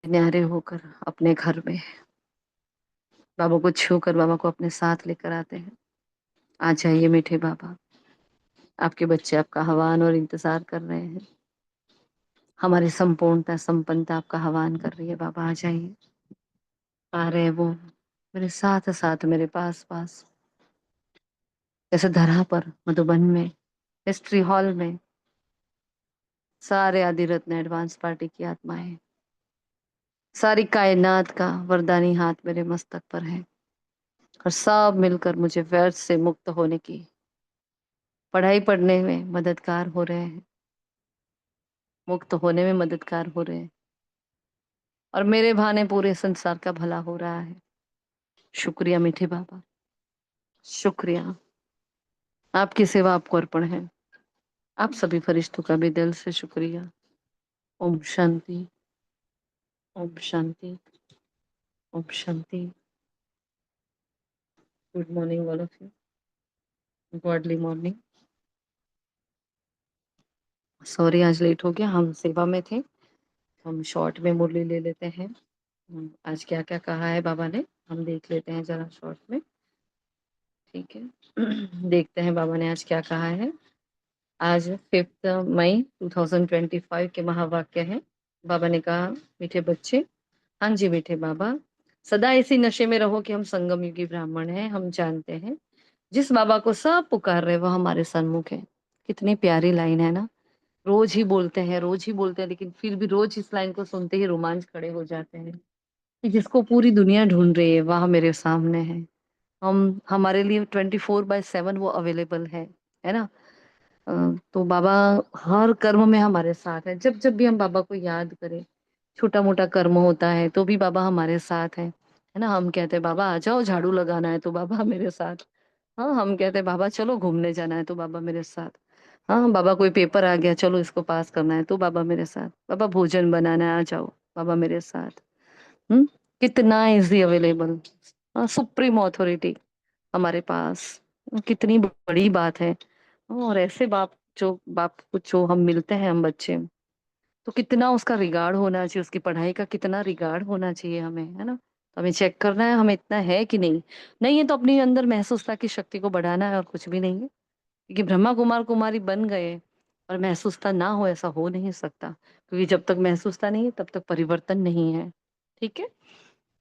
न्यारे होकर अपने घर में बाबा को छू कर बाबा को अपने साथ लेकर आते हैं। आ जाइए मीठे बाबा, आपके बच्चे आपका आह्वान और इंतजार कर रहे हैं। हमारी संपूर्णता संपन्नता आपका आह्वान कर रही है। बाबा आ जाइए। आ रहे हैं वो मेरे साथ साथ, मेरे पास पास, जैसे धरा पर मधुबन में हिस्ट्री हॉल में सारे आदि रत्न एडवांस पार्टी की आत्माएं, सारी कायनात का वरदानी हाथ मेरे मस्तक पर है और सब मिलकर मुझे व्यर्थ से मुक्त होने की पढ़ाई पढ़ने में मददगार हो रहे हैं, मुक्त होने में मददगार हो रहे हैं और मेरे बहाने पूरे संसार का भला हो रहा है। शुक्रिया मीठे बाबा, शुक्रिया। आपकी सेवा आपको अर्पण है। आप सभी फरिश्तों का भी दिल से शुक्रिया। ओम शांति, ओम शांति, ओम शांति। Good morning all of you. Godly morning. Sorry आज लेट हो गया, हम सेवा में थे। हम शॉर्ट में मुरली ले लेते हैं। आज क्या क्या कहा है बाबा ने, हम देख लेते हैं जरा शॉर्ट में। ठीक है। देखते हैं बाबा ने आज क्या कहा है। आज 5 मई 2025 के महावाक्य हैं। बाबा ने कहा, मीठे बच्चे, हाँ जी मीठे बाबा, सदा इसी नशे में रहो कि हम संगम युगी ब्राह्मण हैं। हम जानते हैं जिस बाबा को सब पुकार रहे वो हमारे सन्मुख है। कितनी प्यारी लाइन है ना। रोज ही बोलते हैं, रोज ही बोलते हैं, लेकिन फिर भी रोज इस लाइन को सुनते ही रोमांच खड़े हो जाते हैं कि जिसको पूरी दुनिया ढूंढ रही है वह मेरे सामने है। हम हमारे लिए 24/7 वो अवेलेबल है ना। अ, तो बाबा हर कर्म में हमारे साथ है। जब जब भी हम बाबा को याद करें, छोटा मोटा कर्म होता है तो भी बाबा हमारे साथ है ना। हम कहते हैं बाबा आ जाओ, झाड़ू लगाना है तो बाबा मेरे साथ। हाँ, हम कहते हैं बाबा चलो घूमने जाना है तो बाबा मेरे साथ। हाँ बाबा, कोई पेपर आ गया, चलो इसको पास करना है तो बाबा मेरे साथ। बाबा भोजन बनाना है, आ जाओ, बाबा मेरे साथ। हम्म। कितना इजी अवेलेबल, सुप्रीम ऑथोरिटी हमारे पास। कितनी बड़ी बात है। और ऐसे बाप को जो हम मिलते हैं, हम बच्चे, तो कितना उसका रिगार्ड होना चाहिए, उसकी पढ़ाई का कितना रिगार्ड होना चाहिए हमें, है ना। तो हमें चेक करना है हमें इतना है कि नहीं। नहीं है तो अपने अंदर महसूसता की शक्ति को बढ़ाना है और कुछ भी नहीं है। क्योंकि ब्रह्मा कुमार कुमारी बन गए और महसूसता ना हो, ऐसा हो नहीं सकता। क्योंकि जब तक महसूसता नहीं है तब तक परिवर्तन नहीं है। ठीक है।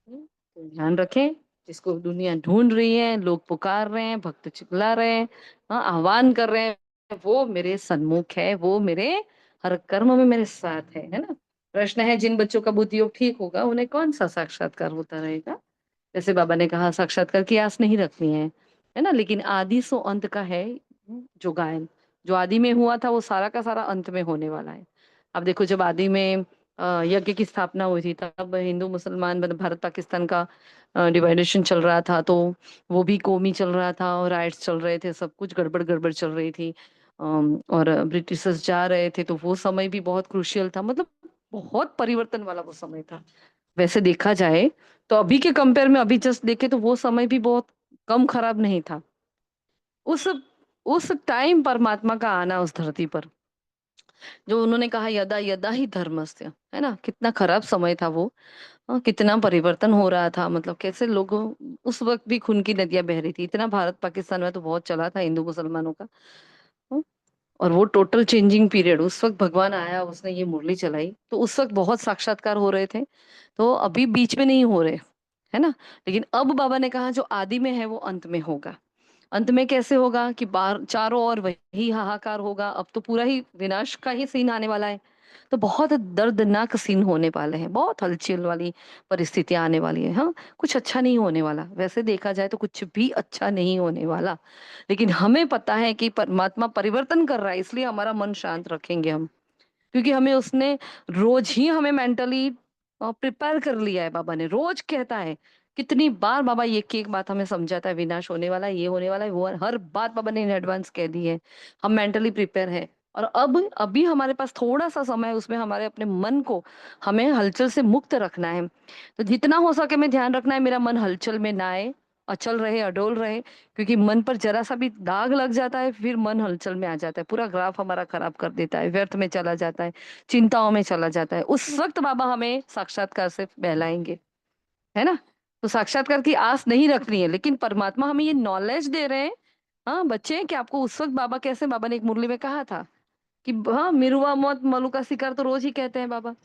तो ध्यान रखें, जिसको दुनिया ढूंढ रही है, लोग पुकार रहे हैं, भक्त चिल्ला रहे हैं, हाँ आह्वान कर रहे हैं, वो मेरे सन्मुख है, वो मेरे हर कर्म में मेरे साथ है ना। प्रश्न है, जिन बच्चों का बुद्धि योग ठीक होगा उन्हें कौन सा साक्षात्कार होता रहेगा। जैसे बाबा ने कहा, साक्षात्कार की आस नहीं रखनी है ना, लेकिन आदि सो अंत का है जो गायन। जो आदि में हुआ था वो सारा का सारा अंत में होने वाला है। अब देखो, जब आदि में यज्ञ की स्थापना हुई थी, तब हिंदू मुसलमान, मतलब भारत पाकिस्तान का डिवाइडेशन चल रहा था, तो वो भी कौमी चल रहा था और राइट्स चल रहे थे, सब कुछ गड़बड़ गड़बड़ चल रही थी। और ब्रिटिशर्स जा रहे थे, तो वो समय भी बहुत क्रूशियल था, मतलब बहुत परिवर्तन वाला वो समय था। वैसे देखा जाए तो अभी के कंपेयर में अभी जस्ट देखे तो वो समय भी बहुत कम खराब नहीं था। उस उस टाइम परमात्मा का आना उस धरती पर, जो उन्होंने कहा यदा यदा ही धर्मस्य, है ना, कितना खराब समय था वो। कितना परिवर्तन हो रहा था, मतलब कैसे लोगों, उस वक्त भी खून की नदियां बह रही थी। इतना भारत पाकिस्तान में तो बहुत चला था हिंदू मुसलमानों का। हाँ, और वो टोटल चेंजिंग पीरियड, उस वक्त भगवान आया, उसने ये मुरली चलाई, तो उस वक्त बहुत साक्षात्कार हो रहे थे। तो अभी बीच में नहीं हो रहे, है ना। लेकिन अब बाबा ने कहा जो आदि में है वो अंत में होगा। अंत में कैसे होगा कि बार चारों ओर वही हाहाकार होगा। अब तो पूरा ही विनाश का ही सीन आने वाला है। तो बहुत दर्दनाक सीन होने वाले हैं, बहुत हलचल वाली परिस्थितियां आने वाली है। हाँ, कुछ अच्छा नहीं होने वाला, वैसे देखा जाए तो कुछ भी अच्छा नहीं होने वाला। लेकिन हमें पता है कि परमात्मा परिवर्तन कर रहा है, इसलिए हमारा मन शांत रखेंगे हम। क्योंकि हमें उसने रोज ही हमें मेंटली प्रिपेयर कर लिया है। बाबा ने रोज कहता है, कितनी बार बाबा ये एक एक बात हमें समझाता है, विनाश होने वाला है, ये होने वाला है, वो हर बात बाबा ने इन एडवांस कह दी है। हम मेंटली प्रिपेयर है। और अब अभी हमारे पास थोड़ा सा समय है, उसमें हमारे अपने मन को हमें हलचल से मुक्त रखना है। तो जितना हो सके हमें ध्यान रखना है मेरा मन हलचल में ना आए। अचल रहे, अडोल रहे, क्योंकि मन पर जरा सा भी दाग लग जाता है फिर मन हलचल में आ जाता है, पूरा ग्राफ हमारा खराब कर देता है, व्यर्थ में चला जाता है, चिंताओं में चला जाता है। उस वक्त बाबा हमें साक्षात्कार से बहलाएंगे, है ना। तो साक्षात्कार की आस नहीं रखनी है, लेकिन परमात्मा हमें ये नॉलेज दे रहे हैं। हाँ बच्चे, कि आपको उस वक्त बाबा कैसे, बाबा ने एक मुरली में कहा था कि हाँ, मिरुआ मौत मलु का शिकार तो रोज ही कहते हैं बाबा।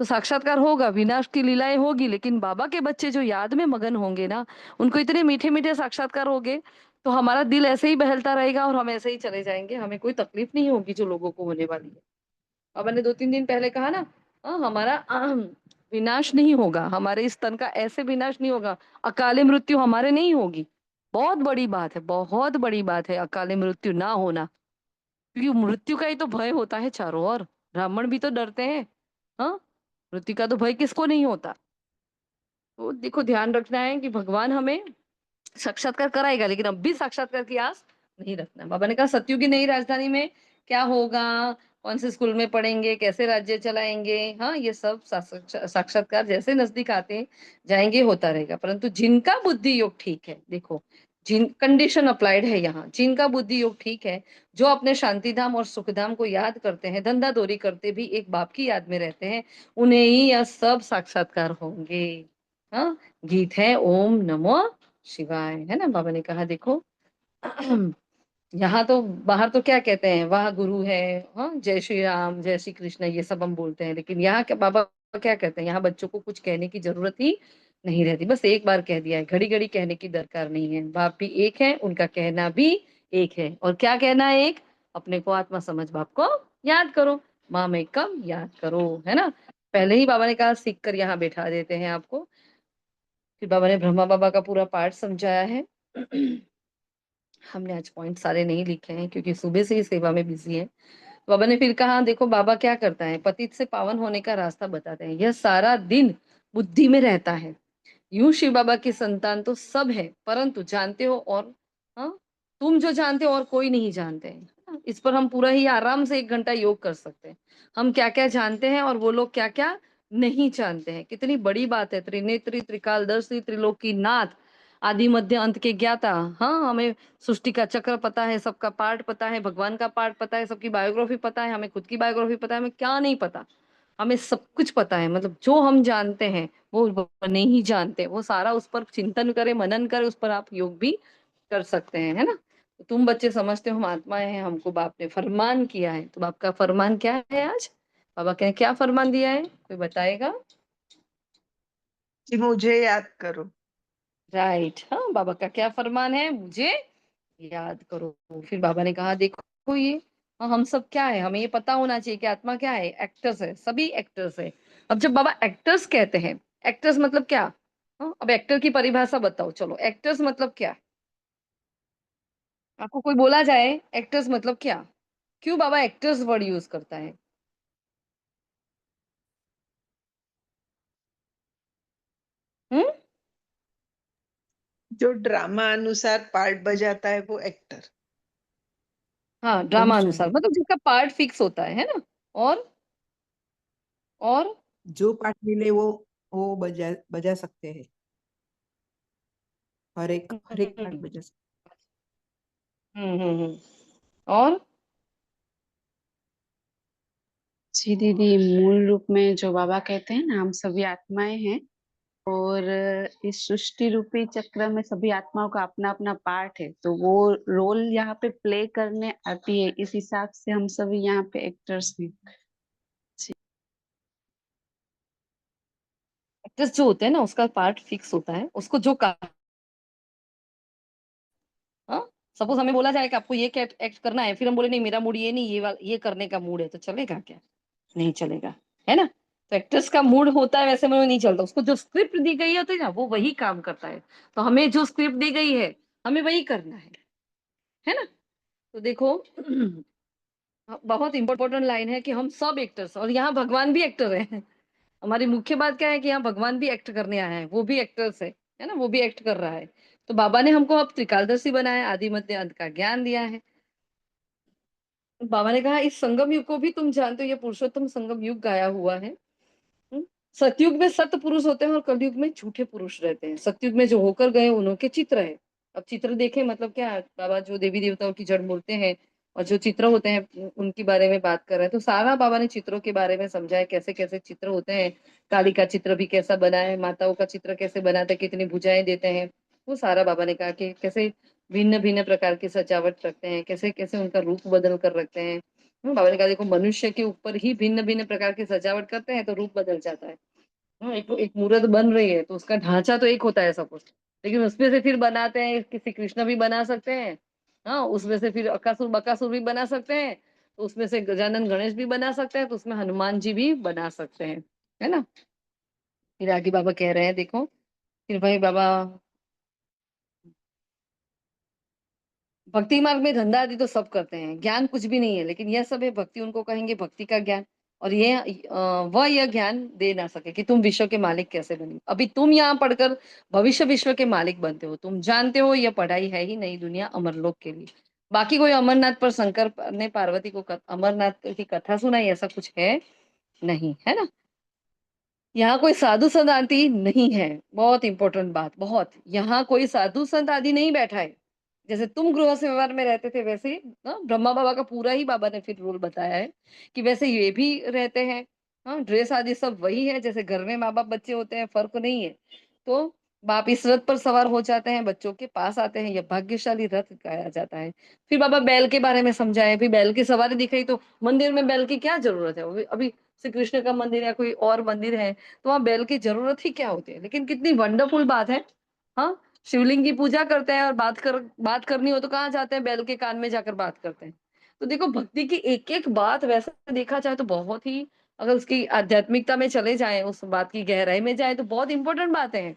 तो साक्षात्कार होगा, विनाश की लीलाएं होगी, लेकिन बाबा के बच्चे जो याद में मगन होंगे ना, उनको इतने मीठे मीठे साक्षात्कार होंगे, तो हमारा दिल ऐसे ही बहलता रहेगा और हम ऐसे ही चले जाएंगे, हमें कोई तकलीफ नहीं होगी जो लोगों को होने वाली है। अब मैंने 2-3 दिन पहले कहा ना, हमारा विनाश नहीं होगा, हमारे इस तन का ऐसे विनाश नहीं होगा, अकाले मृत्यु हमारे नहीं होगी। बहुत बड़ी बात है, बहुत बड़ी बात है अकाले मृत्यु ना होना, क्योंकि मृत्यु का ही तो भय होता है चारों ओर। ब्राह्मण भी तो डरते हैं। हाँ, मृत्यु का तो भय किसको नहीं होता। तो देखो, ध्यान रखना है कि भगवान हमें साक्षात्कार कराएगा, लेकिन अब भी साक्षात्कार की आस नहीं रखना। बाबा ने कहा सतयुग की नई राजधानी में क्या होगा, कौन से स्कूल में पढ़ेंगे, कैसे राज्य चलाएंगे, हाँ ये सब साक्षात्कार जैसे नजदीक आते जाएंगे होता रहेगा। परंतु जिनका बुद्धि योग ठीक है, देखो जिन कंडीशन अप्लाइड है यहाँ, जिनका बुद्धि योग ठीक है, जो अपने शांति धाम और सुख धाम को याद करते हैं, धंधा दौरी करते भी एक बाप की याद में रहते हैं, उन्हें ही यह सब साक्षात्कार होंगे। हाँ, गीत है ओम नमो शिवाय, है ना। बाबा ने कहा देखो, यहाँ तो बाहर तो क्या कहते हैं, वाह गुरु है, हाँ जय श्री राम जय श्री कृष्ण ये सब हम बोलते हैं, लेकिन यहाँ क्या बाबा क्या कहते हैं, यहाँ बच्चों को कुछ कहने की जरूरत ही नहीं रहती, बस एक बार कह दिया है, घड़ी घड़ी कहने की दरकार नहीं है। बाप भी एक है, उनका कहना भी एक है, और क्या कहना है, एक अपने को आत्मा समझ बाप को याद करो, माँ में कम याद करो, है ना। पहले ही बाबा ने कहा सीख कर यहाँ बैठा देते हैं आपको। फिर बाबा ने ब्रह्मा बाबा का पूरा पाठ समझाया है। हमने आज पॉइंट सारे नहीं लिखे हैं क्योंकि सुबह से ही सेवा में बिजी है। तो बाबा ने फिर कहा देखो बाबा क्या करता है, पतित से पावन होने का रास्ता बताते हैं, यह सारा दिन बुद्धि में रहता है। यूं शिव बाबा की संतान तो सब है, परंतु जानते हो और, हाँ, तुम जो जानते हो और कोई नहीं जानते हैं। हाँ, इस पर हम पूरा ही आराम से 1 घंटा योग कर सकते हैं। हम क्या क्या जानते हैं और वो लोग क्या क्या नहीं जानते हैं, कितनी बड़ी बात है। त्रिनेत्री त्रिकालदर्शी त्रिलोकी नाथ, आदि मध्य अंत के ज्ञाता। हाँ, हमें सृष्टि का चक्र पता है, सबका पार्ट पता है, भगवान का पार्ट पता है, सबकी बायोग्राफी पता है, हमें खुद की बायोग्राफी पता है, हमें क्या नहीं पता, हमें सब कुछ पता है। मतलब जो हम जानते हैं वो नहीं जानते, वो सारा उस पर चिंतन करे, मनन करे, उस पर आप योग भी कर सकते हैं, है ना। तो तुम बच्चे समझते हो हम आत्माएं हैं, हमको बाप ने फरमान किया है, तो बाप का फरमान क्या है आज, बाबा ने क्या फरमान दिया है, कोई बताएगा। कि मुझे याद करो। राइट, हाँ, बाबा का क्या फरमान है, मुझे याद करो। फिर बाबा ने कहा देखो ये, हाँ, हम सब क्या है, हमें ये पता होना चाहिए कि आत्मा क्या है, एक्टर्स है, सभी एक्टर्स है। अब जब बाबा एक्टर्स कहते हैं, एक्टर्स मतलब क्या, हाँ, अब एक्टर की परिभाषा बताओ, चलो एक्टर्स मतलब क्या, आपको कोई बोला जाए एक्टर्स मतलब क्या, क्यों बाबा एक्टर्स वर्ड यूज करता है। हम्म। जो ड्रामा अनुसार पार्ट बजाता है वो एक्टर। हाँ, ओम ड्रामा अनुसार शांति। मतलब जिसका पार्ट फिक्स होता है ना। और जो पाठ मिले वो बजा बजा सकते हैं। हर एक पाठ हम्म बजा सकते हम्म। और जी दीदी, मूल रूप में जो बाबा कहते हैं ना, हम सभी आत्माएं हैं, और इस सृष्टि रूपी चक्र में सभी आत्माओं का अपना अपना पार्ट है, तो वो रोल यहाँ पे प्ले करने आती है, इस हिसाब से हम सभी यहाँ पे एक्टर्स हैं। एक्टर्स जो होते हैं ना उसका पार्ट फिक्स होता है, उसको जो कहा, हाँ, सपोज हमें बोला जाए कि आपको ये एक्ट करना है, फिर हम बोले नहीं मेरा मूड ये नहीं, ये करने का मूड है, तो चलेगा क्या, नहीं चलेगा, है ना। तो एक्टर्स का मूड होता है वैसे में नहीं चलता, उसको जो स्क्रिप्ट दी गई होती है ना वो वही काम करता है। तो हमें जो स्क्रिप्ट दी गई है हमें वही करना है ना। तो देखो, बहुत इंपॉर्टेंट लाइन है कि हम सब एक्टर्स, और यहाँ भगवान भी एक्टर है। हमारी मुख्य बात क्या है कि यहाँ भगवान भी एक्ट करने आया है, वो भी एक्टर्स है ना, वो भी एक्ट कर रहा है। तो बाबा ने हमको अब त्रिकालदर्शी बनाया, आदि मध्य अंत का ज्ञान दिया है। बाबा ने कहा इस संगम युग को भी तुम जानते हो, ये पुरुषोत्तम संगम युग गाया हुआ है। सतयुग में सत्य पुरुष होते हैं और कलयुग में झूठे पुरुष रहते हैं। सतयुग में जो होकर गए उन्हों के चित्र है। अब चित्र देखें मतलब क्या है? बाबा जो देवी देवताओं की जड़ बोलते हैं और जो चित्र होते हैं उनके बारे में बात कर रहे हैं, तो सारा बाबा ने चित्रों के बारे में समझाया, कैसे कैसे चित्र होते हैं। काली का चित्र भी कैसा बना है, माताओं का चित्र कैसे बनाते हैं, कितनी भुजाएं देते हैं, वो सारा बाबा ने कहा कि कैसे भिन्न भिन्न प्रकार की सजावट रखते हैं, कैसे कैसे उनका रूप बदल कर रखते हैं। बाबा ने कहा देखो मनुष्य के ऊपर ही भिन्न भिन्न प्रकार की सजावट करते हैं तो रूप बदल जाता है। हाँ, एक मूर्त बन रही है तो उसका ढांचा तो एक होता है सब कुछ, लेकिन उसमें से फिर बनाते हैं, किसी कृष्ण भी बना सकते हैं। हाँ, उसमें से फिर अकासुर बकासुर भी बना सकते हैं, तो उसमें से गजानन गणेश भी बना सकते हैं, तो उसमें हनुमान जी भी बना सकते हैं, है ना। फिर आगे बाबा कह रहे हैं देखो, फिर भाई बाबा भक्ति मार्ग में धंधा आदि तो सब करते हैं, ज्ञान कुछ भी नहीं है, लेकिन यह सब है भक्ति, उनको कहेंगे भक्ति का ज्ञान। और ये वह यह ज्ञान दे ना सके कि तुम विश्व के मालिक कैसे बने। अभी तुम यहाँ पढ़कर भविष्य विश्व के मालिक बनते हो, तुम जानते हो यह पढ़ाई है ही नई दुनिया अमरलोक के लिए। बाकी कोई अमरनाथ पर शंकर ने पार्वती को अमरनाथ की कथा सुनाई, ऐसा कुछ है नहीं, है ना। यहाँ कोई साधु संत आदि नहीं है, बहुत इंपॉर्टेंट बात, बहुत। यहाँ कोई साधु संत आदि नहीं बैठा है। जैसे तुम गृह से व्यवहार में रहते थे वैसे ही ब्रह्मा बाबा का पूरा ही बाबा ने फिर रूल बताया है कि वैसे ये भी रहते हैं। हाँ, ड्रेस आदि सब वही है, जैसे घर में माँ बाप बच्चे होते हैं, फर्क नहीं है। तो बाप इस रथ पर सवार हो जाते हैं, बच्चों के पास आते हैं, यह भाग्यशाली रथ गाया जाता है। फिर बाबा बैल के बारे में समझाए, फिर बैल की सवारी दिखाई, तो मंदिर में बैल की क्या जरूरत है, अभी श्री कृष्ण का मंदिर या कोई और मंदिर है तो वहां बैल की जरूरत ही क्या होती है। लेकिन कितनी वंडरफुल बात है। हाँ, शिवलिंग की पूजा करते हैं और बात करनी हो तो कहाँ जाते हैं, बैल के कान में जाकर बात करते हैं। तो देखो भक्ति की एक एक बात वैसे देखा जाए तो बहुत ही, अगर उसकी आध्यात्मिकता में चले जाए, उस बात की गहराई में जाए तो बहुत इंपॉर्टेंट बातें हैं।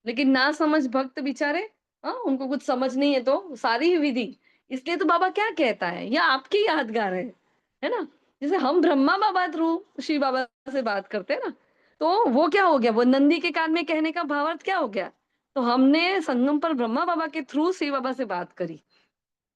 लेकिन ना समझ भक्त बेचारे, हाँ, उनको कुछ समझ नहीं है तो सारी ही विधि। इसलिए तो बाबा क्या कहता है, यह आपकी यादगार है ना। जैसे हम ब्रह्मा बाबा थ्रू शिव बाबा से बात करते हैं ना, तो वो क्या हो गया, वो नंदी के कान में कहने का भावार्थ क्या हो गया। तो हमने संगम पर ब्रह्मा बाबा के थ्रू शिव बाबा से बात करी,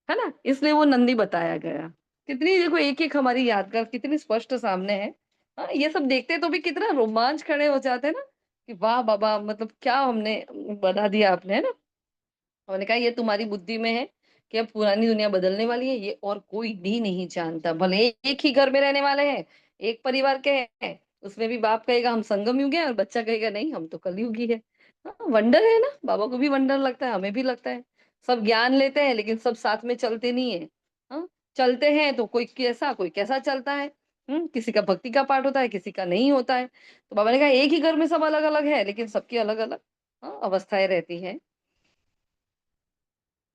है ना, इसलिए वो नंदी बताया गया। कितनी देखो एक एक हमारी यादगार कितनी स्पष्ट सामने है। हाँ, ये सब देखते तो भी कितना रोमांच खड़े हो जाते हैं ना, कि वाह बाबा, मतलब क्या हमने बना दिया आपने, है ना। उन्होंने कहा ये तुम्हारी बुद्धि में है कि अब पुरानी दुनिया बदलने वाली है, ये और कोई भी नहीं जानता। भले एक ही घर में रहने वाले हैं, एक परिवार के हैं, उसमें भी बाप कहेगा हम संगम युग है और बच्चा कहेगा नहीं हम तो कलयुगी है। हाँ, वंडर है ना, बाबा को भी वंडर लगता है, हमें भी लगता है। सब ज्ञान लेते हैं लेकिन सब साथ में चलते नहीं है। हाँ, चलते हैं तो कोई कैसा चलता है। किसी का भक्ति का पाठ होता है, किसी का नहीं होता है। तो बाबा ने कहा एक ही घर में सब अलग अलग है, लेकिन सबकी अलग अलग अवस्थाएं रहती हैं।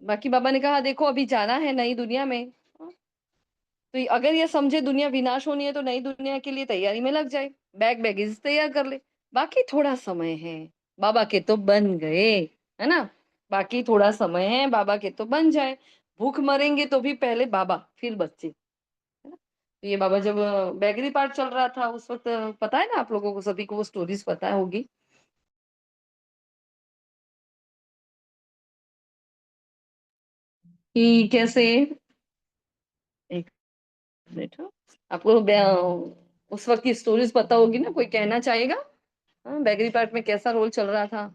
बाकी बाबा ने कहा देखो अभी जाना है नई दुनिया में, तो अगर ये समझे दुनिया विनाश होनी है तो नई दुनिया के लिए तैयारी में लग जाए, बैग बैगेज तैयार कर ले। बाकी थोड़ा समय है, बाबा के तो बन गए, है ना। बाकी थोड़ा समय है, बाबा के तो बन जाए। भूख मरेंगे तो भी पहले बाबा फिर बच्चे, है ना। तो ये बाबा जब बैगरी पार्ट चल रहा था उस वक्त, पता है ना आप लोगों को सभी को वो स्टोरीज पता होगी कि कैसे, एक मिनट, हाँ। आपको उस वक्त की स्टोरीज पता होगी ना, कोई कहना चाहेगा, हाँ, बैगरी पार्ट में कैसा रोल चल रहा था।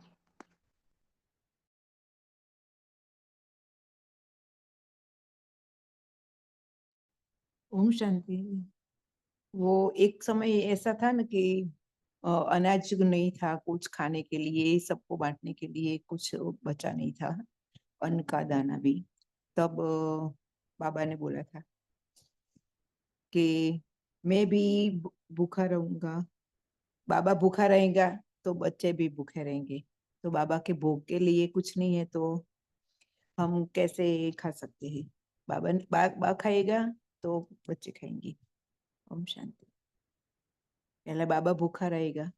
ओम शांति। वो एक समय ऐसा था ना कि अनाज नहीं था कुछ खाने के लिए, सबको बांटने के लिए कुछ बचा नहीं था, अन्न का दाना भी। तब बाबा ने बोला था कि मैं भी भूखा रहूंगा, बाबा भूखा रहेगा तो बच्चे भी भूखे रहेंगे। तो बाबा के भोग के लिए कुछ नहीं है तो हम कैसे खा सकते हैं। बा खाएगा तो बच्चे खाएंगे। ओम शांति। पहले बाबा भूखा रहेगा।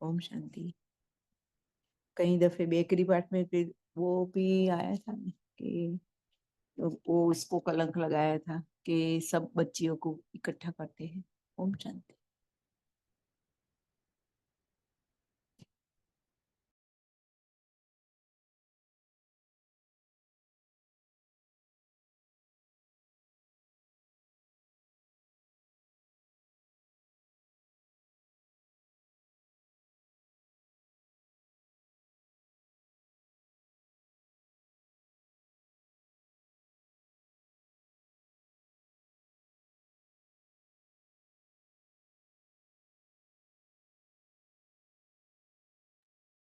ओम शांति। कई दफे बेकरी पार्ट में फिर वो भी आया था ना कि वो उसको कलंक लगाया था कि सब बच्चियों को इकट्ठा करते हैं। ओम शांति।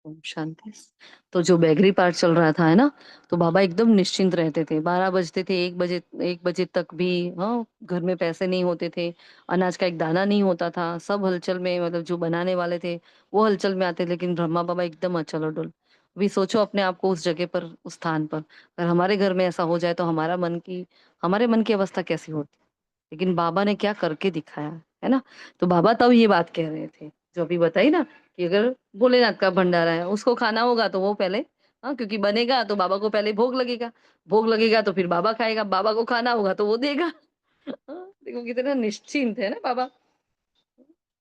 ओम शांति। तो जो बेकरी पार्ट चल रहा था है ना, तो बाबा एकदम निश्चिंत रहते थे। 12 बजते थे, 1 बजे तक भी हाँ घर में पैसे नहीं होते थे, अनाज का एक दाना नहीं होता था, सब हलचल में, मतलब जो बनाने वाले थे वो हलचल में आते, लेकिन ब्रह्मा बाबा एकदम अचल अडोल। अभी सोचो अपने आप को उस जगह पर, उस स्थान पर, अगर हमारे घर में ऐसा हो जाए तो हमारे मन की अवस्था कैसी होती। लेकिन बाबा ने क्या करके दिखाया है ना। तो बाबा तब ये बात कह रहे थे, जो अभी बताई ना, कि अगर भोलेनाथ का भंडारा है उसको खाना होगा तो वो पहले, हाँ क्योंकि बनेगा तो बाबा को पहले भोग लगेगा, भोग लगेगा तो फिर बाबा खाएगा, बाबा को खाना होगा तो वो देगा। हाँ, देखो कितना निश्चिंत है ना बाबा।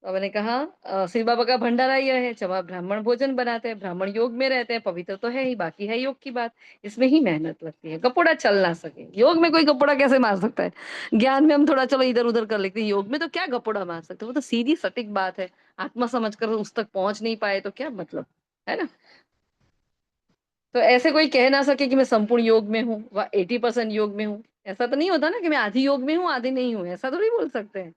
बाबा ने कहा शिव बाबा का भंडारा यह है, जब आप ब्राह्मण भोजन बनाते हैं, ब्राह्मण योग में रहते हैं, पवित्र तो है ही, बाकी है योग की बात। इसमें ही मेहनत लगती है, कपोड़ा चल ना सके, योग में कोई कपोड़ा कैसे मार सकता है। ज्ञान में हम थोड़ा चलो इधर उधर कर लेते हैं, योग में तो क्या कपोड़ा मार सकते, वो तो सीधी सटीक बात है। आत्मा समझकर उस तक पहुंच नहीं पाए तो क्या मतलब, है ना। तो ऐसे कोई कह ना सके कि मैं संपूर्ण योग में हूँ व 80% योग में हूँ। ऐसा तो नहीं होता ना कि मैं आधी योग में हूँ आधी नहीं हूँ, ऐसा तो नहीं बोल सकते हैं।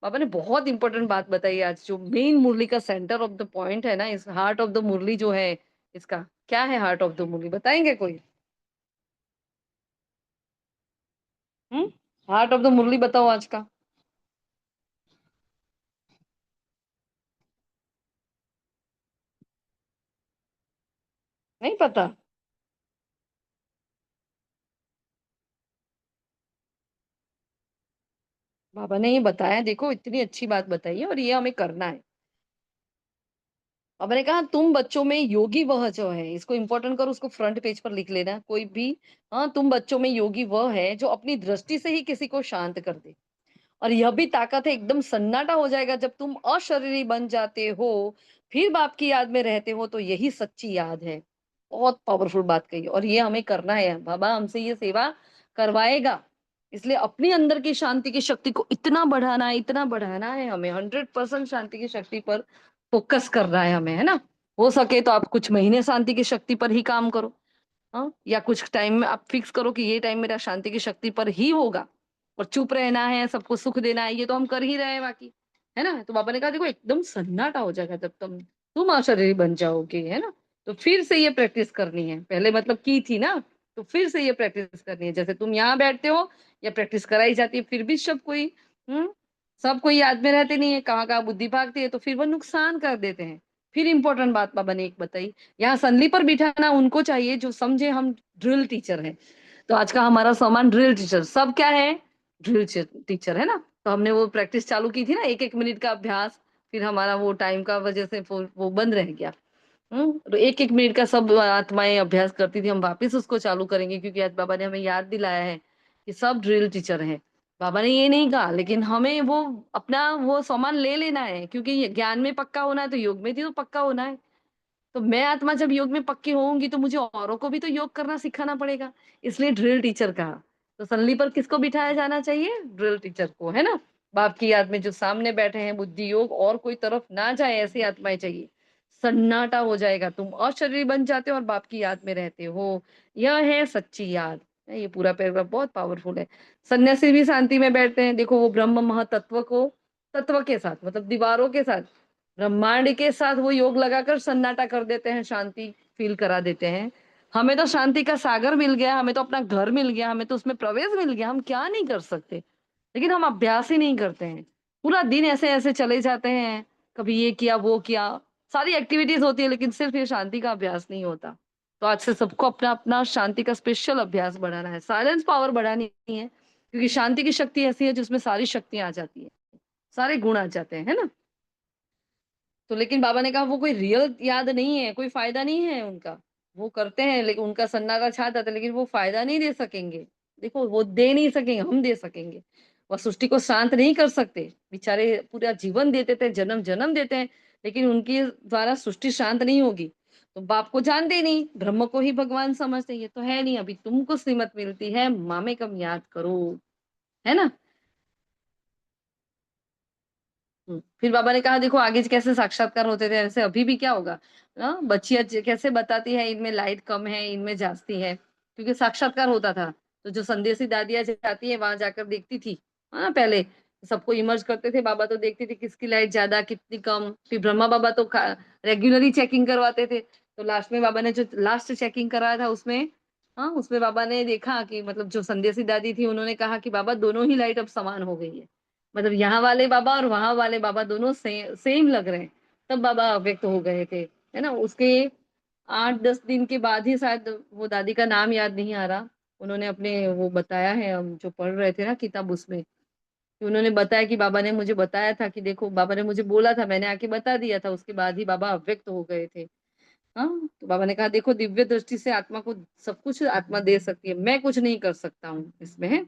पापा ने बहुत इंपॉर्टेंट बात बताई आज, जो मेन मुरली का सेंटर ऑफ द पॉइंट है ना, इस हार्ट ऑफ द मुरली जो है, इसका क्या है, हार्ट ऑफ द मुरली बताएंगे कोई। हम्म, हार्ट ऑफ द मुरली बताओ आज का। नहीं पता। बाबा ने ये बताया, देखो इतनी अच्छी बात बताई है और ये हमें करना है। बाबा ने कहा तुम बच्चों में योगी वह जो है, इसको इंपॉर्टेंट करो, उसको फ्रंट पेज पर लिख लेना कोई भी। हाँ, तुम बच्चों में योगी वह है जो अपनी दृष्टि से ही किसी को शांत कर दे। और यह भी ताकत है, एकदम सन्नाटा हो जाएगा जब तुम अशरीरी बन जाते हो, फिर बाप की याद में रहते हो, तो यही सच्ची याद है। बहुत पावरफुल बात कही, और ये हमें करना है, बाबा हमसे ये सेवा करवाएगा। इसलिए अपनी अंदर की शांति की शक्ति को इतना बढ़ाना है हमें, 100% शांति की शक्ति पर फोकस करना है हमें, है ना। हो सके तो आप कुछ महीने शांति की शक्ति पर ही काम करो, हाँ, या कुछ टाइम में आप फिक्स करो कि ये टाइम मेरा शांति की शक्ति पर ही होगा, और चुप रहना है, सबको सुख देना है, ये तो हम कर ही रहे हैं बाकी, है ना। तो बाबा ने कहा देखो एकदम सन्नाटा हो जाएगा जब तुम अशरीरी बन जाओगे, है ना। तो फिर से ये प्रैक्टिस करनी है, पहले मतलब की थी ना, तो फिर से ये प्रैक्टिस करनी है। जैसे तुम यहाँ बैठते हो, या प्रैक्टिस कराई जाती है, फिर भी हम्म सब कोई याद में रहते नहीं है, कहाँ कहाँ बुद्धि भागती है, तो फिर वो नुकसान कर देते हैं। फिर इंपॉर्टेंट बात बाबा ने एक बताई, यहाँ संधि पर बिठाना उनको चाहिए जो समझे हम ड्रिल टीचर हैं। तो आज का हमारा सामान ड्रिल टीचर, सब क्या है, ड्रिल टीचर है ना। तो हमने वो प्रैक्टिस चालू की थी ना, 1-1 मिनट का अभ्यास, फिर हमारा वो टाइम का वजह से वो बंद रह गया। तो 1-1 मिनट का सब आत्माएं अभ्यास करती थी, हम वापस उसको चालू करेंगे, क्योंकि आज बाबा ने हमें याद दिलाया है कि सब ड्रिल टीचर हैं। बाबा ने ये नहीं कहा, लेकिन हमें वो अपना वो सामान ले लेना है, क्योंकि ये ज्ञान में पक्का होना है तो योग में भी तो पक्का होना है। तो मैं आत्मा जब योग में पक्की होंगी तो मुझे औरों को भी तो योग करना सिखाना पड़ेगा, इसलिए ड्रिल टीचर कहा। तो सनली पर किसको बिठाया जाना चाहिए, ड्रिल टीचर को, है ना। बाप की याद में जो सामने बैठे हैं, बुद्धि योग और कोई तरफ ना जाए, ऐसी आत्माएं चाहिए। सन्नाटा हो जाएगा, तुम अशरीरी बन जाते हो और बाप की याद में रहते हो, यह है सच्ची याद। ये पूरा पैराग्राफ बहुत पावरफुल है। सन्यासी भी शांति में बैठते हैं, देखो वो ब्रह्म महतत्व को तत्व के साथ, मतलब दीवारों के साथ, ब्रह्मांड के साथ वो योग लगाकर सन्नाटा कर देते हैं, शांति फील करा देते हैं। हमें तो शांति का सागर मिल गया, हमें तो अपना घर मिल गया, हमें तो उसमें प्रवेश मिल गया, हम क्या नहीं कर सकते। लेकिन हम अभ्यास ही नहीं करते हैं, पूरा दिन ऐसे ऐसे चले जाते हैं, कभी ये किया वो किया, सारी एक्टिविटीज होती है, लेकिन सिर्फ ये शांति का अभ्यास नहीं होता। तो आज से सबको अपना अपना शांति का स्पेशल अभ्यास बढ़ाना है, साइलेंस पावर बढ़ानी है, क्योंकि शांति की शक्ति ऐसी है जिसमें सारी शक्तियां आ जाती है, सारे गुण आ जाते हैं, है ना। तो लेकिन बाबा ने कहा वो कोई रियल याद नहीं है, कोई फायदा नहीं है उनका। वो करते हैं लेकिन उनका सन्नाटा छा जाता है, लेकिन वो फायदा नहीं दे सकेंगे। देखो वो दे नहीं सकेंगे, हम दे सकेंगे। वह सृष्टि को शांत नहीं कर सकते, बेचारे पूरा जीवन देते थे, जन्म जन्म देते हैं, लेकिन उनके द्वारा सृष्टि शांत नहीं होगी। तो बाप को जानते ही नहीं, ब्रह्म को ही भगवान समझते, ये तो है नहीं, अभी तुमको श्रीमत मिलती है, मामे कम याद करो, है ना। फिर बाबा ने कहा देखो आगे कैसे साक्षात्कार होते थे, ऐसे अभी भी क्या होगा ना। बच्चियां कैसे बताती है, इनमें लाइट कम है, इनमें जास्ती है, क्योंकि साक्षात्कार होता था। तो जो संदेशी दादियां जाती है वहां जाकर देखती थी, हाँ पहले सबको इमर्ज करते थे, बाबा तो देखते थे किसकी लाइट ज्यादा कितनी कम। फिर ब्रह्मा बाबा तो रेगुलरली चेकिंग करवाते थे, तो लास्ट में बाबा ने जो लास्ट चेकिंग कराया था उसमें, हाँ, उसमें बाबा ने देखा कि मतलब जो संदेशी दादी थी उन्होंने कहा कि बाबा दोनों ही लाइट अब समान हो गई है। मतलब यहाँ वाले बाबा और वहां वाले बाबा दोनों सेम लग रहे हैं। तब बाबा व्यक्त हो गए थे, है ना। उसके 8-10 दिन के बाद ही शायद, वो दादी का नाम याद नहीं आ रहा, उन्होंने अपने वो बताया है, हम जो पढ़ रहे थे ना किताब उसमें, कि उन्होंने बताया कि बाबा ने मुझे बताया था कि देखो, बाबा ने मुझे बोला था, मैंने आके बता दिया था, उसके बाद ही बाबा अव्यक्त हो गए थे। हाँ, तो बाबा ने कहा देखो, दिव्य दृष्टि से आत्मा को सब कुछ आत्मा दे सकती है, मैं कुछ नहीं कर सकता हूँ इसमें, है।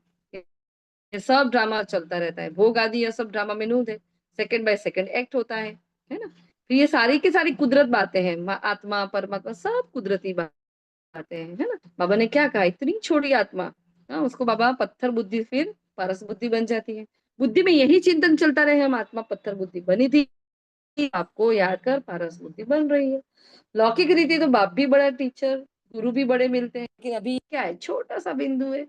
ये सब ड्रामा चलता रहता है, भोग आदि यह सब ड्रामा में नूद है, सेकंड बाय सेकंड एक्ट होता है ना। फिर ये सारी की सारी कुदरत बातें हैं, आत्मा परमात्मा सब कुदरती बातें हैं, है ना। बाबा ने क्या कहा, इतनी छोटी आत्मा, हाँ, उसको बाबा पत्थर बुद्धि, फिर पारस बुद्धि बन जाती है। बुद्धि में यही चिंतन चलता रहे, हम आत्मा पत्थर बुद्धि बनी थी, आपको याद कर पारस बुद्धि बन रही है। लौकिक रीति तो बाप भी बड़ा टीचर, गुरु भी बड़े मिलते हैं, लेकिन अभी क्या है, छोटा सा बिंदु है।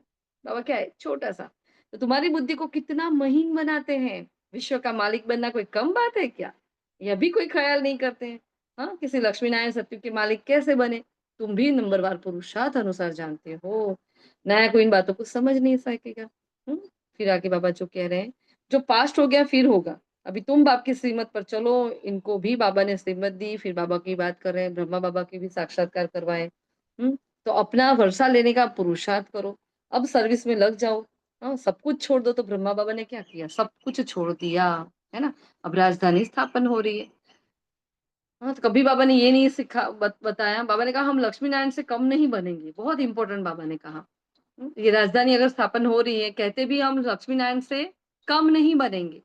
बाबा क्या है, छोटा सा। तो तुम्हारी बुद्धि को कितना महीन बनाते हैं। विश्व का मालिक बनना कोई कम बात है क्या? यह भी कोई ख्याल नहीं करते हैं। हाँ, किसी लक्ष्मी नारायण सत्य के मालिक कैसे बने, तुम भी नंबरवार पुरुषार्थ अनुसार जानते हो। नया कोई इन बातों को समझ नहीं सकेगा। फिर आगे बाबा जो कह रहे हैं, जो पास्ट हो गया फिर होगा, अभी तुम बाप की श्रीमत पर चलो। इनको भी बाबा ने श्रीमत दी, फिर बाबा की बात कर रहे हैं, ब्रह्मा बाबा की भी साक्षात्कार करवाए। तो अपना वर्षा लेने का पुरुषार्थ करो, अब सर्विस में लग जाओ। हाँ, सब कुछ छोड़ दो। तो ब्रह्मा बाबा ने क्या किया, सब कुछ छोड़ दिया, है ना। अब राजधानी स्थापन हो रही है। हाँ, तो कभी बाबा ने ये नहीं बताया, बाबा ने कहा हम लक्ष्मी नारायण से कम नहीं बनेंगे, बहुत इंपॉर्टेंट बाबा ने कहा। ये राजधानी अगर स्थापन हो रही है, कहते भी हम लक्ष्मी नारायण से कम नहीं बनेंगे,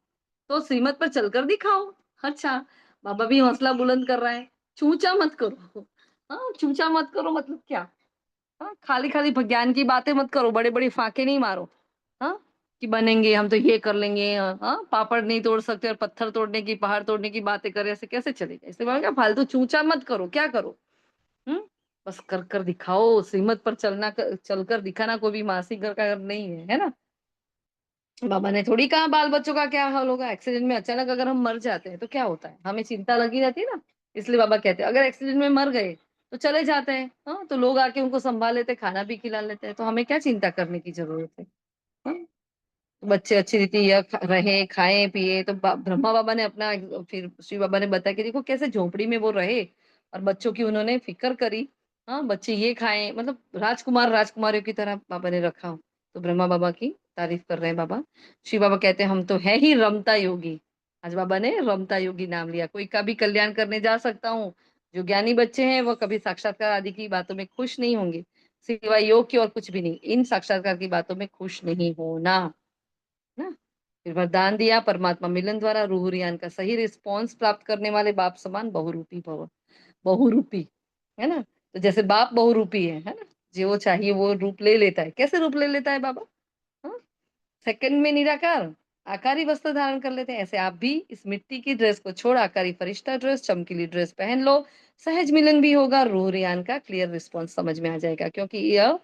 तो श्रीमत पर चलकर दिखाओ। अच्छा, बाबा भी हौसला बुलंद कर रहा है, चूचा मत करो। हाँ, चूचा मत करो मतलब क्या, हाँ, खाली खाली ज्ञान की बातें मत करो, बड़े बड़े फाके नहीं मारो। हाँ, कि बनेंगे हम तो ये कर लेंगे, हाँ, पापड़ नहीं तोड़ सकते और पत्थर तोड़ने की, पहाड़ तोड़ने की बातें करे, ऐसे कैसे चलेगा। इससे क्या, फालतू चूचा मत करो, क्या करो, हम्म बस कर कर दिखाओ। श्रीमत पर चलकर दिखाना कोई भी मासी घर का नहीं है ना। बाबा ने थोड़ी कहा बाल बच्चों का क्या हाल होगा, एक्सीडेंट में अचानक अगर हम मर जाते हैं तो क्या होता है, हमें चिंता लगी रहती है ना। इसलिए बाबा कहते हैं अगर एक्सीडेंट में मर गए तो चले जाते हैं, हाँ, तो लोग आके उनको संभाल लेते, खाना भी खिला लेते हैं, तो हमें क्या चिंता करने की जरूरत है। हाँ? बच्चे अच्छी रीति या रहे, खाए पिए, तो ब्रह्मा बाबा ने अपना, फिर श्री बाबा ने बताया कि देखो कैसे झोपड़ी में वो रहे और बच्चों की उन्होंने फिक्र करी। हाँ, बच्चे ये खाएं, मतलब राजकुमार राजकुमारियों की तरह बाबा ने रखा हो। तो ब्रह्मा बाबा की तारीफ कर रहे हैं बाबा। श्री बाबा कहते हैं हम तो है ही रमता योगी। आज बाबा ने रमता योगी नाम लिया, कोई का भी कल्याण करने जा सकता हूँ। जो ज्ञानी बच्चे हैं वो कभी साक्षात्कार आदि की बातों में खुश नहीं होंगे, सिवाय योग की और कुछ भी नहीं, इन साक्षात्कार की बातों में खुश नहीं होना ना। फिर वरदान दिया, परमात्मा मिलन द्वारा रूह रियान का सही रिस्पॉन्स प्राप्त करने वाले बाप समान बहुरूपी भव। बहुरूपी, है ना। तो जैसे बाप बहुरूपी है ना, जो वो चाहिए वो रूप ले लेता है। कैसे रूप ले लेता है बाबा, हाँ, सेकंड में निराकार आकारी वस्त्र धारण कर लेते हैं। ऐसे आप भी इस मिट्टी की ड्रेस को छोड़ आकारी फरिश्ता ड्रेस, चमकीली ड्रेस पहन लो, सहज मिलन भी होगा, रूह रियान का क्लियर रिस्पॉन्स समझ में आ जाएगा। क्योंकि यह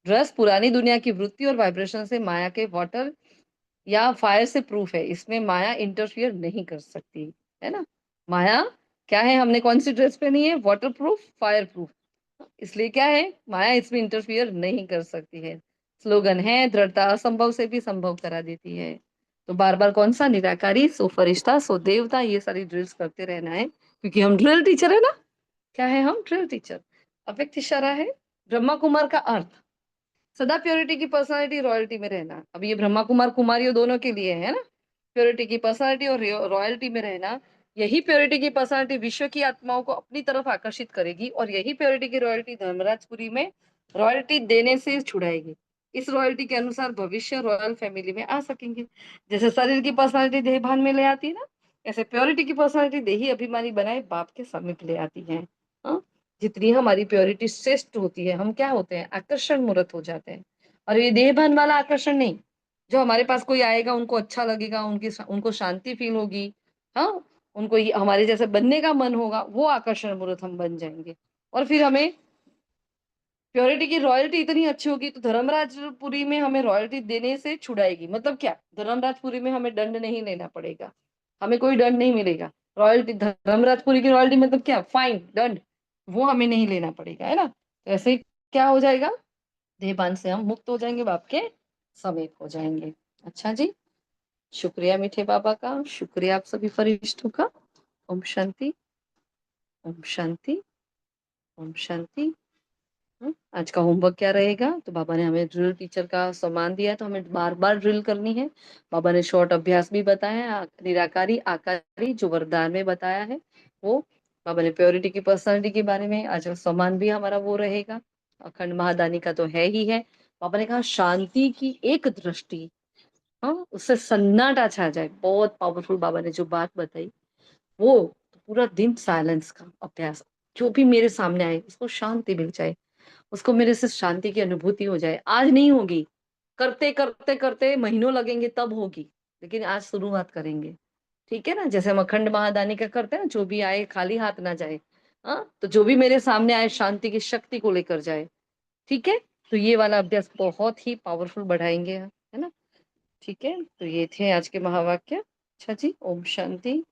ड्रेस पुरानी दुनिया की वृत्ति और वाइब्रेशन से, माया के वाटर या फायर से प्रूफ है, इसमें माया इंटरफियर नहीं कर सकती, है ना। माया क्या है, हमने कौन सी ड्रेस पहनी है, वाटर प्रूफ, फायर प्रूफ, इसलिए क्या है, माया इसमें इंटरफियर नहीं कर सकती है। स्लोगन है, दृढ़ता असंभव से भी संभव करा देती है। तो बार बार कौन सा, निराकारी, सो फरिश्ता, सो देवता, ये सारी ड्रिल्स करते रहना है, क्योंकि हम ड्रिल टीचर है ना। क्या है, हम ड्रिल टीचर। अव्यक्त इशारा है, ब्रह्मा कुमार का अर्थ सदा प्योरिटी की पर्सनालिटी रॉयल्टी में रहना। अब ये ब्रह्मा कुमार कुमारियों दोनों के लिए है ना, प्योरिटी की पर्सनालिटी और रॉयल्टी में रहना। यही प्योरिटी की पर्सनालिटी विश्व की आत्माओं को अपनी तरफ आकर्षित करेगी, और यही प्योरिटी की रॉयल्टी धर्मराजपुरी में रॉयल्टी देने से छुड़ाएगी। इस रॉयल्टी के अनुसार भविष्य रॉयल फैमिली में आ सकेंगे। जैसे शरीर की पर्सनालिटी देह भान में ले आती है ना, ऐसे प्योरिटी की पर्सनालिटी देही अभिमानी बनाए बाप के समीप ले आती है। हाँ? जितनी हमारी प्योरिटी श्रेष्ठ होती है, हम क्या होते हैं, आकर्षण मूर्त हो जाते हैं। और ये देहभान वाला आकर्षण नहीं, जो हमारे पास कोई आएगा उनको अच्छा लगेगा, उनको शांति फील होगी, हाँ, उनको हमारे जैसे बनने का मन होगा, वो आकर्षण मूर्त हम बन जाएंगे। और फिर हमें प्योरिटी की रॉयल्टी इतनी अच्छी होगी तो धर्मराजपुरी में हमें रॉयल्टी देने से छुड़ाएगी। मतलब क्या, धर्मराजपुरी में हमें दंड नहीं लेना पड़ेगा, हमें कोई दंड नहीं मिलेगा। रॉयल्टी, धर्मराजपुरी की रॉयल्टी मतलब क्या, फाइन, दंड, वो हमें नहीं लेना पड़ेगा, है ना? तो ऐसे ही क्या हो जाएगा, देहभान से हम मुक्त हो जाएंगे, बाप के समीप हो जाएंगे। अच्छा जी, शुक्रिया मीठे बाबा का, शुक्रिया आप सभी फरिश्तों का। ओम शांति, ओम शांति, ओम शांति। आज का होमवर्क क्या रहेगा? तो बाबा ने हमें ड्रिल टीचर का सम्मान दिया है, तो हमें बार बार ड्रिल करनी है। बाबा ने शॉर्ट अभ्यास भी बताया है, निराकारी आकारी जो वरदान में बताया है वो। बाबा ने प्योरिटी की पर्सनालिटी के बारे में, आज का सम्मान भी हमारा वो रहेगा। अखंड महादानी का तो है ही है। बाबा ने कहा शांति की एक दृष्टि, हाँ, उससे सन्नाटा छा जाए। बहुत पावरफुल बाबा ने जो बात बताई वो। तो पूरा दिन साइलेंस का अभ्यास, जो भी मेरे सामने आए उसको शांति मिल जाए, उसको मेरे से शांति की अनुभूति हो जाए। आज नहीं होगी, करते करते करते महीनों लगेंगे तब होगी, लेकिन आज शुरुआत करेंगे। ठीक है ना? जैसे हम अखंड महादानी का करते हैं ना, जो भी आए खाली हाथ ना जाए। हाँ, तो जो भी मेरे सामने आए शांति की शक्ति को लेकर जाए। ठीक है, तो ये वाला अभ्यास बहुत ही पावरफुल बढ़ाएंगे, है ना? ठीक है, तो ये थे आज के महावाक्य। अच्छा जी, ओम शांति।